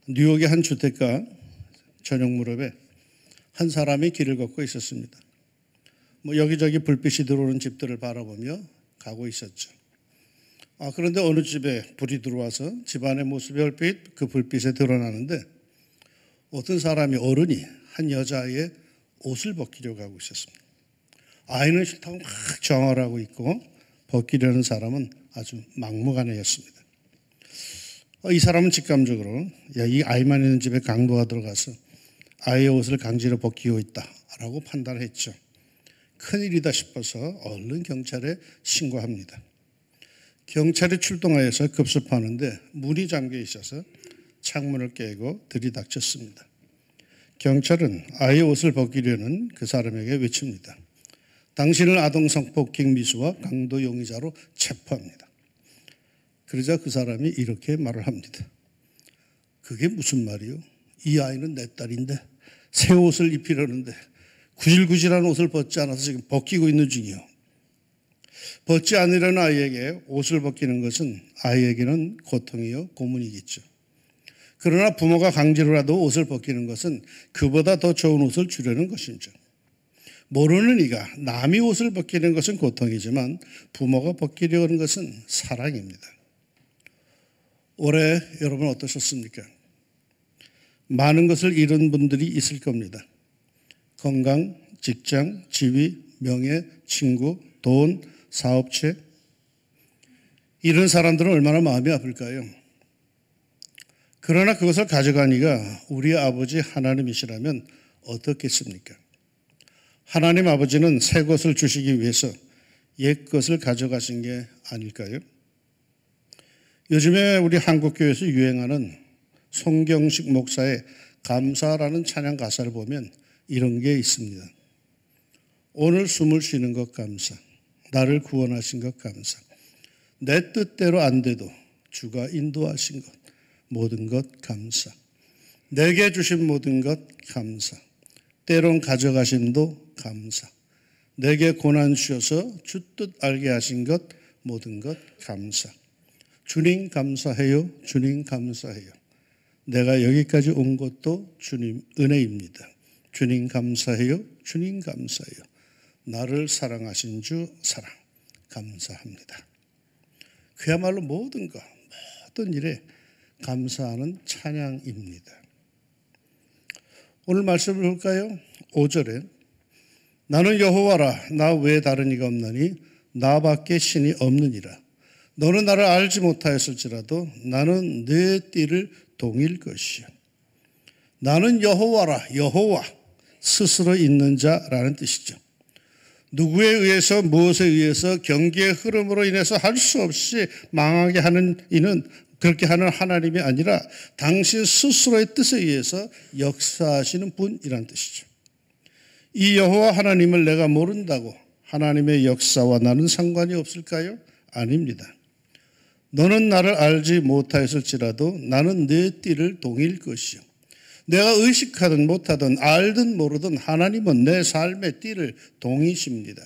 뉴욕의 한 주택가 전용 무렵에 한 사람이 길을 걷고 있었습니다. 여기저기 불빛이 들어오는 집들을 바라보며 가고 있었죠. 그런데 어느 집에 불이 들어와서 집안의 모습이 얼핏 그 불빛에 드러나는데 어떤 사람이 어른이 한 여자아이의 옷을 벗기려고 하고 있었습니다. 아이는 싫다고 막 저항을 하고 있고 벗기려는 사람은 아주 막무가내였습니다. 이 사람은 직감적으로 이 아이만 있는 집에 강도가 들어가서 아이의 옷을 강제로 벗기고 있다라고 판단했죠. 큰일이다 싶어서 얼른 경찰에 신고합니다. 경찰이 출동하여서 급습하는데 문이 잠겨 있어서 창문을 깨고 들이닥쳤습니다. 경찰은 아이의 옷을 벗기려는 그 사람에게 외칩니다. 당신을 아동성폭행 미수와 강도 용의자로 체포합니다. 그러자 그 사람이 이렇게 말을 합니다. 그게 무슨 말이요? 이 아이는 내 딸인데 새 옷을 입히려는데 구질구질한 옷을 벗지 않아서 지금 벗기고 있는 중이요. 벗지 않으려는 아이에게 옷을 벗기는 것은 아이에게는 고통이요 고문이겠죠. 그러나 부모가 강제로라도 옷을 벗기는 것은 그보다 더 좋은 옷을 주려는 것이죠. 모르는 이가 남이 옷을 벗기는 것은 고통이지만 부모가 벗기려고 하는 것은 사랑입니다. 올해 여러분 어떠셨습니까? 많은 것을 잃은 분들이 있을 겁니다. 건강, 직장, 지위, 명예, 친구, 돈, 사업체. 이런 사람들은 얼마나 마음이 아플까요? 그러나 그것을 가져간 이가 우리 아버지 하나님이시라면 어떻겠습니까? 하나님 아버지는 새 것을 주시기 위해서 옛 것을 가져가신 게 아닐까요? 요즘에 우리 한국교회에서 유행하는 송경식 목사의 감사라는 찬양 가사를 보면 이런 게 있습니다. 오늘 숨을 쉬는 것 감사, 나를 구원하신 것 감사, 내 뜻대로 안 돼도 주가 인도하신 것, 모든 것 감사, 내게 주신 모든 것 감사, 때론 가져가심도 감사, 내게 고난 주셔서 주 뜻 알게 하신 것, 모든 것 감사. 주님 감사해요. 주님 감사해요. 내가 여기까지 온 것도 주님 은혜입니다. 주님 감사해요. 주님 감사해요. 나를 사랑하신 주 사랑 감사합니다. 그야말로 모든 것, 모든 일에 감사하는 찬양입니다. 오늘 말씀을 볼까요? 5절에 나는 여호와라 나 외에 다른 이가 없나니 나밖에 신이 없느니라. 너는 나를 알지 못하였을지라도 나는 내 띠를 동일 것이요. 나는 여호와라 여호와 스스로 있는 자라는 뜻이죠. 누구에 의해서 무엇에 의해서 경기의 흐름으로 인해서 할 수 없이 망하게 하는 이는 그렇게 하는 하나님이 아니라 당신 스스로의 뜻에 의해서 역사하시는 분이라는 뜻이죠. 이 여호와 하나님을 내가 모른다고 하나님의 역사와 나는 상관이 없을까요? 아닙니다. 너는 나를 알지 못하였을지라도 나는 내 띠를 동일 것이요. 내가 의식하든 못하든 알든 모르든 하나님은 내 삶의 띠를 동이십니다.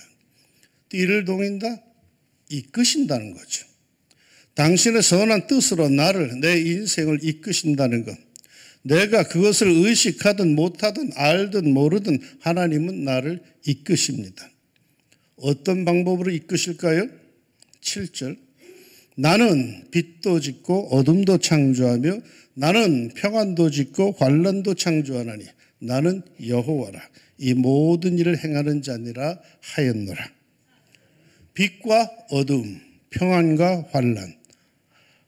띠를 동인다? 이끄신다는 거죠. 당신의 선한 뜻으로 나를, 내 인생을 이끄신다는 것. 내가 그것을 의식하든 못하든 알든 모르든 하나님은 나를 이끄십니다. 어떤 방법으로 이끄실까요? 7절 나는 빛도 짓고 어둠도 창조하며 나는 평안도 짓고 환난도 창조하나니 나는 여호와라 이 모든 일을 행하는 자니라 하였노라. 빛과 어둠, 평안과 환난.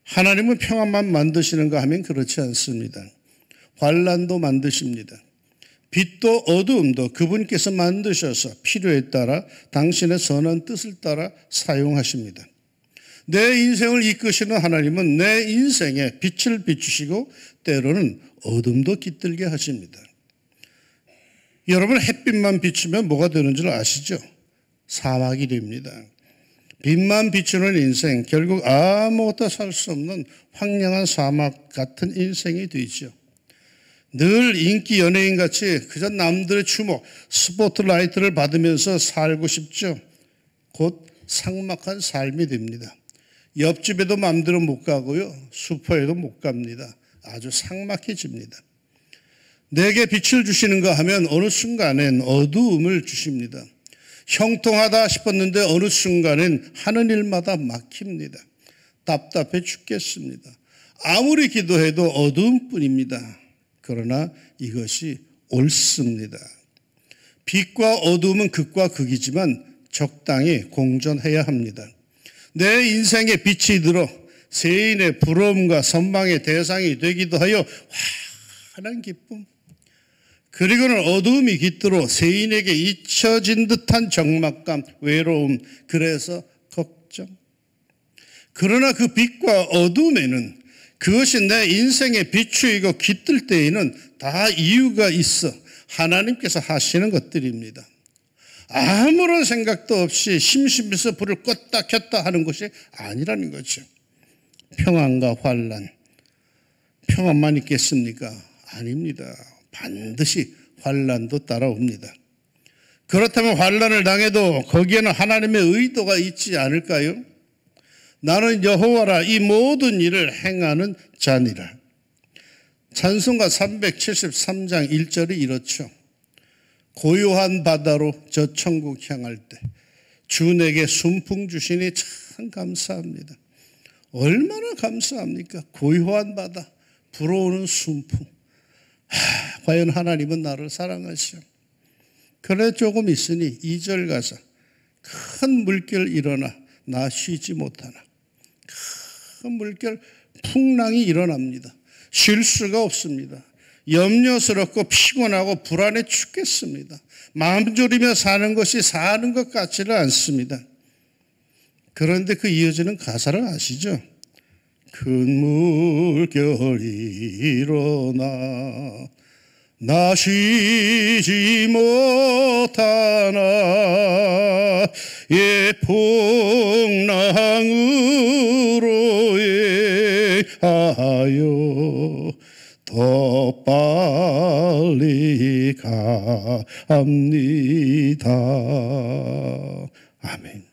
하나님은 평안만 만드시는가 하면 그렇지 않습니다. 환난도 만드십니다. 빛도 어두움도 그분께서 만드셔서 필요에 따라 당신의 선한 뜻을 따라 사용하십니다. 내 인생을 이끄시는 하나님은 내 인생에 빛을 비추시고 때로는 어둠도 깃들게 하십니다. 여러분 햇빛만 비추면 뭐가 되는 줄 아시죠? 사막이 됩니다. 빛만 비추는 인생 결국 아무것도 살 수 없는 황량한 사막 같은 인생이 되죠. 늘 인기 연예인같이 그저 남들의 주목, 스포트라이트를 받으면서 살고 싶죠. 곧 삭막한 삶이 됩니다. 옆집에도 마음대로 못 가고요. 슈퍼에도 못 갑니다. 아주 삭막해집니다. 내게 빛을 주시는가 하면 어느 순간엔 어두움을 주십니다. 형통하다 싶었는데 어느 순간엔 하는 일마다 막힙니다. 답답해 죽겠습니다. 아무리 기도해도 어두움뿐입니다. 그러나 이것이 옳습니다. 빛과 어두움은 극과 극이지만 적당히 공존해야 합니다. 내 인생에 빛이 들어 세인의 부러움과 선망의 대상이 되기도 하여 환한 기쁨, 그리고는 어두움이 깃들어 세인에게 잊혀진 듯한 적막감, 외로움, 그래서 걱정. 그러나 그 빛과 어두움에는 그것이 내 인생의 비추이고 깃들 때에는 다 이유가 있어 하나님께서 하시는 것들입니다. 아무런 생각도 없이 심심해서 불을 껐다 켰다 하는 것이 아니라는 거죠. 평안과 환난, 평안만 있겠습니까? 아닙니다. 반드시 환난도 따라옵니다. 그렇다면 환난을 당해도 거기에는 하나님의 의도가 있지 않을까요? 나는 여호와라 이 모든 일을 행하는 자니라. 찬송가 373장 1절이 이렇죠. 고요한 바다로 저 천국 향할 때 주 내게 순풍 주시니 참 감사합니다. 얼마나 감사합니까? 고요한 바다, 불어오는 순풍. 과연 하나님은 나를 사랑하시오. 그래 조금 있으니 2절 가서 큰 물결 일어나 나 쉬지 못하나. 큰 물결 풍랑이 일어납니다. 쉴 수가 없습니다. 염려스럽고 피곤하고 불안해 죽겠습니다. 마음 졸이며 사는 것이 사는 것 같지는 않습니다. 그런데 그 이어지는 가사를 아시죠? 큰 물결이 일어나 나 쉬지 못하나 예 풍랑으로 하여 더 빨리 갑니다. 아멘.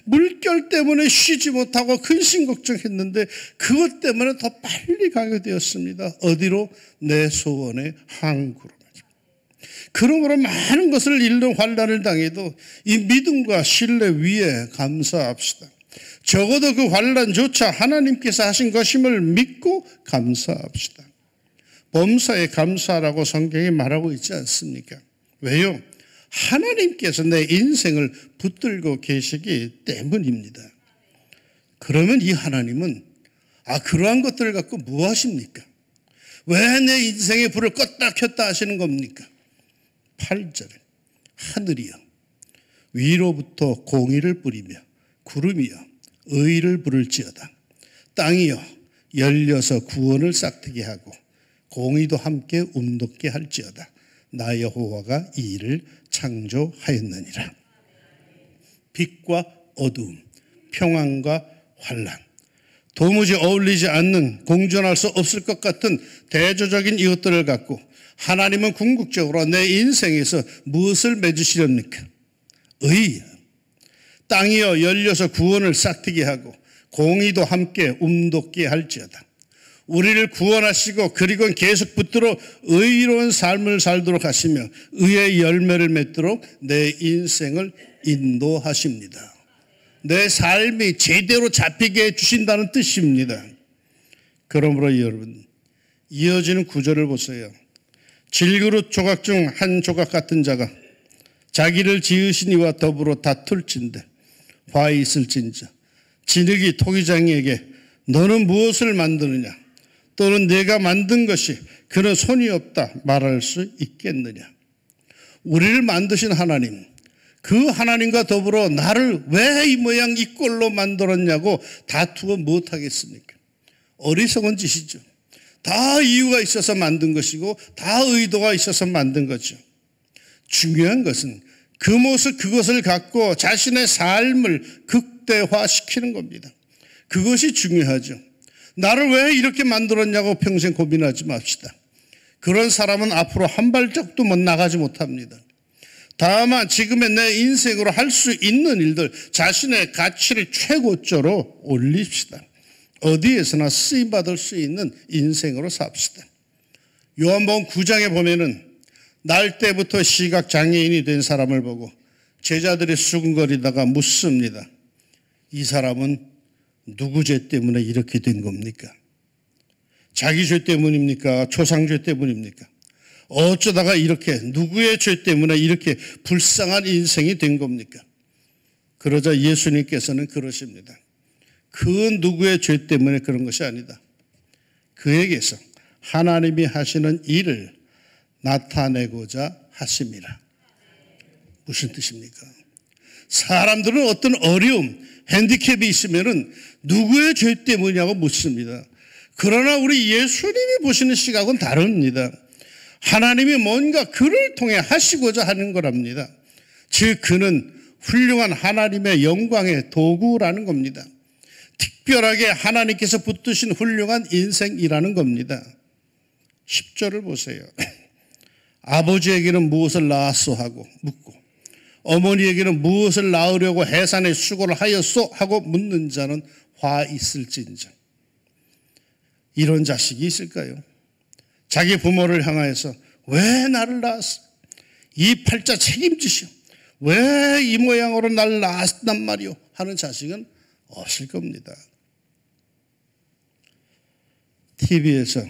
물결 때문에 쉬지 못하고 근심 걱정했는데 그것 때문에 더 빨리 가게 되었습니다. 어디로? 내 소원의 항구로. 그러므로 많은 것을 잃는 환난을 당해도 이 믿음과 신뢰 위에 감사합시다. 적어도 그 환난조차 하나님께서 하신 것임을 믿고 감사합시다. 범사에 감사하라고 성경이 말하고 있지 않습니까? 왜요? 하나님께서 내 인생을 붙들고 계시기 때문입니다. 그러면 이 하나님은 그러한 것들을 갖고 뭐 하십니까? 왜 내 인생의 불을 껐다 켰다 하시는 겁니까? 8절에 하늘이여 위로부터 공의를 뿌리며 구름이여 의를 부를지어다. 땅이여 열려서 구원을 싹트게 하고 공의도 함께 움돋게 할지어다. 나 여호와가 이 일을 창조하였느니라. 빛과 어두움, 평안과 환난, 도무지 어울리지 않는 공존할 수 없을 것 같은 대조적인 이것들을 갖고 하나님은 궁극적으로 내 인생에서 무엇을 맺으시렵니까? 의. 땅이여 열려서 구원을 싹트게 하고 공의도 함께 움돋게 할지어다. 우리를 구원하시고 그리고 계속 붙들어 의로운 삶을 살도록 하시며 의의 열매를 맺도록 내 인생을 인도하십니다. 내 삶이 제대로 잡히게 해주신다는 뜻입니다. 그러므로 여러분 이어지는 구절을 보세요. 질그릇 조각 중 한 조각 같은 자가 자기를 지으신 이와 더불어 다툴진대 화 있을진저 진흙이 토기장이에게 너는 무엇을 만드느냐 또는 내가 만든 것이 그런 손이 없다 말할 수 있겠느냐. 우리를 만드신 하나님, 그 하나님과 더불어 나를 왜 이 모양 이 꼴로 만들었냐고 다투어 못하겠습니까? 어리석은 짓이죠. 다 이유가 있어서 만든 것이고 다 의도가 있어서 만든 거죠. 중요한 것은 그 모습 그것을 갖고 자신의 삶을 극대화시키는 겁니다. 그것이 중요하죠. 나를 왜 이렇게 만들었냐고 평생 고민하지 맙시다. 그런 사람은 앞으로 한 발짝도 못 나가지 못합니다. 다만 지금의 내 인생으로 할 수 있는 일들, 자신의 가치를 최고조로 올립시다. 어디에서나 쓰임받을 수 있는 인생으로 삽시다. 요한복음 9장에 보면은 날 때부터 시각장애인이 된 사람을 보고 제자들이 수근거리다가 묻습니다. 이 사람은 누구 죄 때문에 이렇게 된 겁니까? 자기 죄 때문입니까? 조상죄 때문입니까? 어쩌다가 이렇게 누구의 죄 때문에 이렇게 불쌍한 인생이 된 겁니까? 그러자 예수님께서는 그러십니다. 그 누구의 죄 때문에 그런 것이 아니다. 그에게서 하나님이 하시는 일을 나타내고자 하심이라. 무슨 뜻입니까? 사람들은 어떤 어려움, 핸디캡이 있으면은 누구의 죄 때문이냐고 묻습니다. 그러나 우리 예수님이 보시는 시각은 다릅니다. 하나님이 뭔가 그를 통해 하시고자 하는 거랍니다. 즉 그는 훌륭한 하나님의 영광의 도구라는 겁니다. 특별하게 하나님께서 붙드신 훌륭한 인생이라는 겁니다. 10절을 보세요. 아버지에게는 무엇을 낳았소 하고 묻고 어머니에게는 무엇을 낳으려고 해산의 수고를 하였소 하고 묻는 자는 화 있을진저. 이런 자식이 있을까요? 자기 부모를 향하여서 왜 나를 낳았어? 이 팔자 책임지시오. 왜 이 모양으로 나를 낳았단 말이오? 하는 자식은 없을 겁니다. TV에서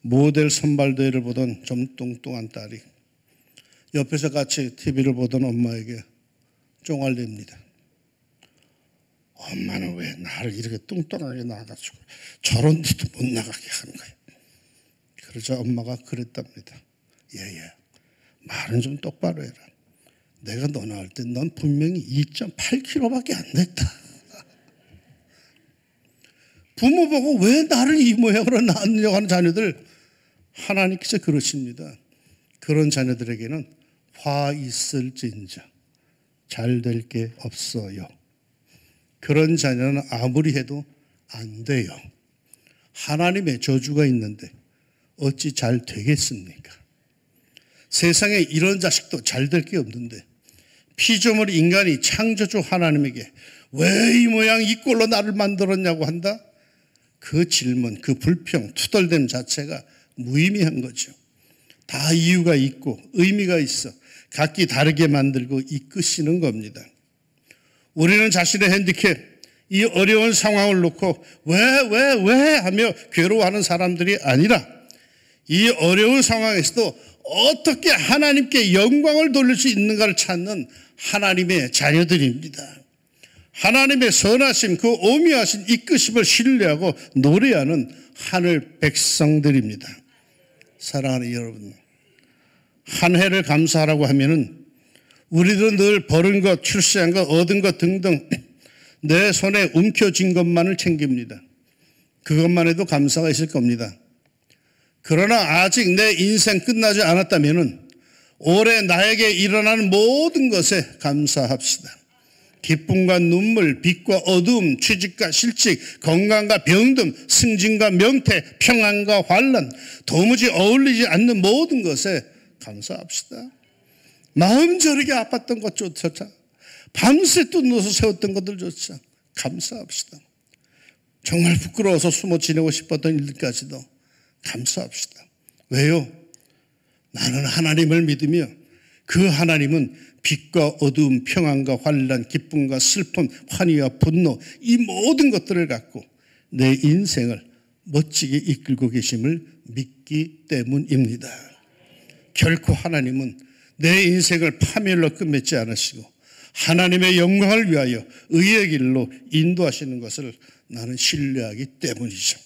모델 선발대회를 보던 좀 뚱뚱한 딸이 옆에서 같이 TV를 보던 엄마에게 쫑알냅니다. 엄마는 왜 나를 이렇게 뚱뚱하게 낳아가지고 저런 데도 못 나가게 하는 거야. 그러자 엄마가 그랬답니다. 얘야, 말은 좀 똑바로 해라. 내가 너 낳을 때 넌 분명히 2.8kg밖에 안 됐다. 부모 보고 왜 나를 이 모양으로 낳느냐고 하는 자녀들, 하나님께서 그러십니다. 그런 자녀들에게는 화 있을진저 잘 될 게 없어요. 그런 자녀는 아무리 해도 안 돼요. 하나님의 저주가 있는데 어찌 잘 되겠습니까? 세상에 이런 자식도 잘 될 게 없는데 피조물 인간이 창조주 하나님에게 왜 이 모양 이 꼴로 나를 만들었냐고 한다? 그 질문, 그 불평, 투덜댐 자체가 무의미한 거죠. 다 이유가 있고 의미가 있어 각기 다르게 만들고 이끄시는 겁니다. 우리는 자신의 핸디캡, 이 어려운 상황을 놓고 왜 하며 괴로워하는 사람들이 아니라 이 어려운 상황에서도 어떻게 하나님께 영광을 돌릴 수 있는가를 찾는 하나님의 자녀들입니다. 하나님의 선하심, 그 오묘하신 이끄심을 신뢰하고 노래하는 하늘 백성들입니다. 사랑하는 여러분, 한 해를 감사하라고 하면은 우리도 늘 버는 것, 출세한 것, 얻은 것 등등 내 손에 움켜쥔 것만을 챙깁니다. 그것만 해도 감사가 있을 겁니다. 그러나 아직 내 인생 끝나지 않았다면은 올해 나에게 일어나는 모든 것에 감사합시다. 기쁨과 눈물, 빛과 어두움, 취직과 실직, 건강과 병듦, 승진과 명태, 평안과 환란, 도무지 어울리지 않는 모든 것에 감사합시다. 마음 저리게 아팠던 것조차, 밤새 또 누워서 세웠던 것들조차 감사합시다. 정말 부끄러워서 숨어 지내고 싶었던 일까지도 감사합시다. 왜요? 나는 하나님을 믿으며 그 하나님은 빛과 어두움, 평안과 환란, 기쁨과 슬픔, 환희와 분노, 이 모든 것들을 갖고 내 인생을 멋지게 이끌고 계심을 믿기 때문입니다. 결코 하나님은 내 인생을 파멸로 끝맺지 않으시고 하나님의 영광을 위하여 의의 길로 인도하시는 것을 나는 신뢰하기 때문이죠.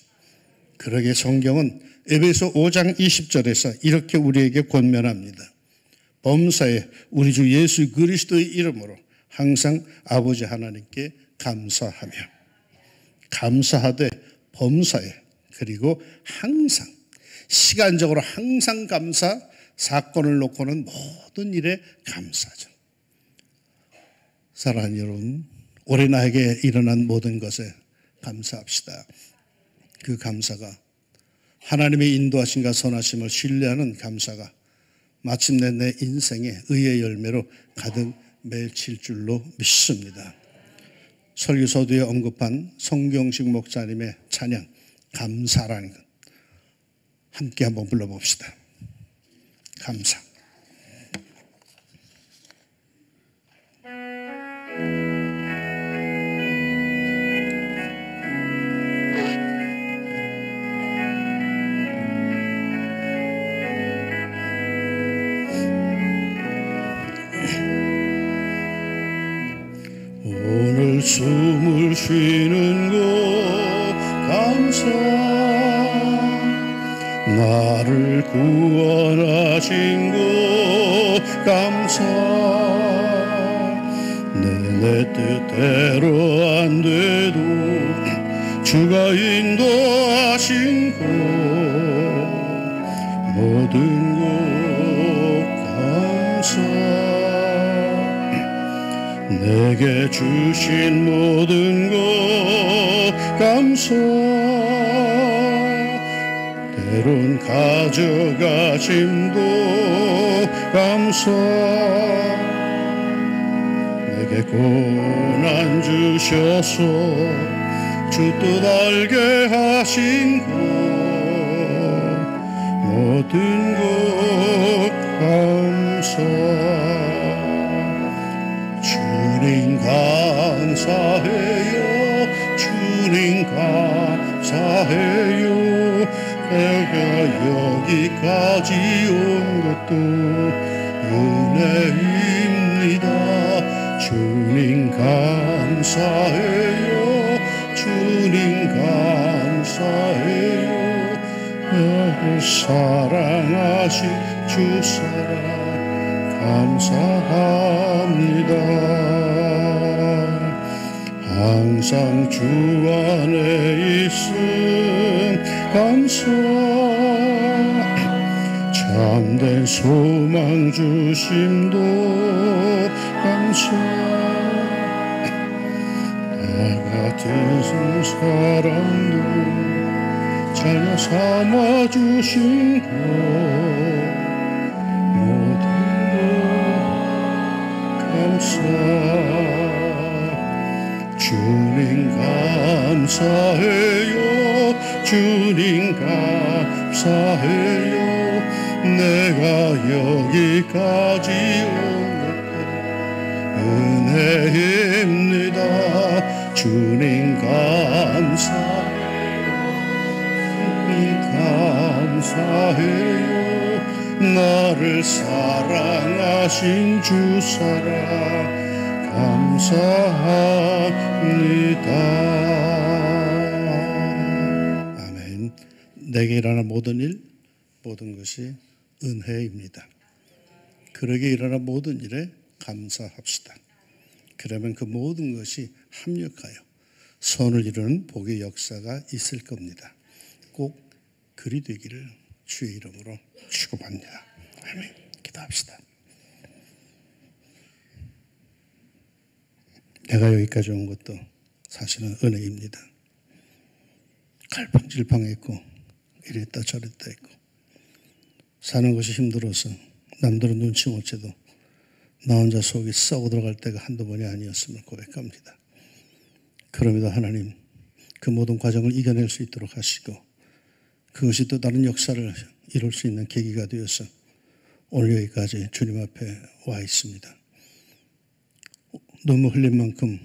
그러게 성경은 에베소 5장 20절에서 이렇게 우리에게 권면합니다. 범사에 우리 주 예수 그리스도의 이름으로 항상 아버지 하나님께 감사하며, 감사하되 범사에, 그리고 항상, 시간적으로 항상 감사, 사건을 놓고는 모든 일에 감사죠. 사랑하는 여러분, 올해 나에게 일어난 모든 것에 감사합시다. 그 감사가 하나님의 인도하심과 선하심을 신뢰하는 감사가 마침내 내 인생의 의의 열매로 가득 맺힐 줄로 믿습니다. 설교 서두에 언급한 성경식 목사님의 찬양 감사라는 것 함께 한번 불러봅시다. 감사. 오늘 숨을 쉬는 것 감사, 나를 구원하신 것 감사, 내 뜻대로 안 돼도 주가 인도하신 것 모든 것 감사, 내게 주신 모든 것 감사, 때론 가져가심도 감사, 내게 고난 주셔서 주 뜻 알게 하신 것 모든 것 감사, 주님 감사해요, 주님 감사해요, 내가 여기까지 온 것도 은혜입니다. 주님 감사해요, 주님 감사해요, 나를 사랑하신 주 사랑 감사합니다. 항상 주 안에 있음 감사, 참된 소망 주심도 감사, 나 같은 사람도 자녀 삼아 주신 것 모든 것 감사, 주님 감사해요, 주님 감사해요, 내가 여기까지 온 것도 은혜입니다. 주님 감사해요, 주님 감사해요, 나를 사랑하신 주 사랑 감사합니다. 아멘. 내게 일어난 모든 일, 모든 것이 은혜입니다. 그러게 일어난 모든 일에 감사합시다. 그러면 그 모든 것이 합력하여 선을 이루는 복의 역사가 있을 겁니다. 꼭 그리 되기를 주의 이름으로 축원합니다. 아멘. 기도합시다. 내가 여기까지 온 것도 사실은 은혜입니다. 갈팡질팡했고 이랬다 저랬다 했고 사는 것이 힘들어서 남들은 눈치 못 채도 나 혼자 속이 썩어 들어갈 때가 한두 번이 아니었음을 고백합니다. 그럼에도 하나님 그 모든 과정을 이겨낼 수 있도록 하시고 그것이 또 다른 역사를 이룰 수 있는 계기가 되어서 오늘 여기까지 주님 앞에 와 있습니다. 눈물 흘린 만큼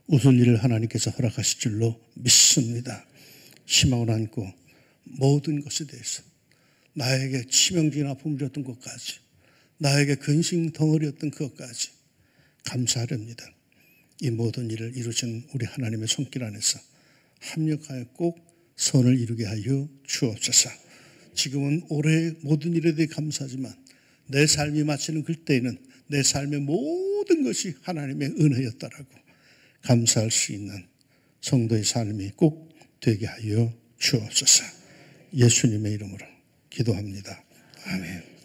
웃을 일을 하나님께서 허락하실 줄로 믿습니다. 희망을 안고 모든 것에 대해서 나에게 치명적인 아픔을 줬던 것까지 나에게 근심 덩어리였던 그것까지 감사하렵니다. 이 모든 일을 이루신 우리 하나님의 손길 안에서 합력하여 꼭 선을 이루게 하여 주옵소서. 지금은 올해의 모든 일에 대해 감사하지만 내 삶이 마치는 그때에는 내 삶의 모든 것이 하나님의 은혜였다라고 감사할 수 있는 성도의 삶이 꼭 되게 하여 주옵소서. 예수님의 이름으로 기도합니다. 아멘.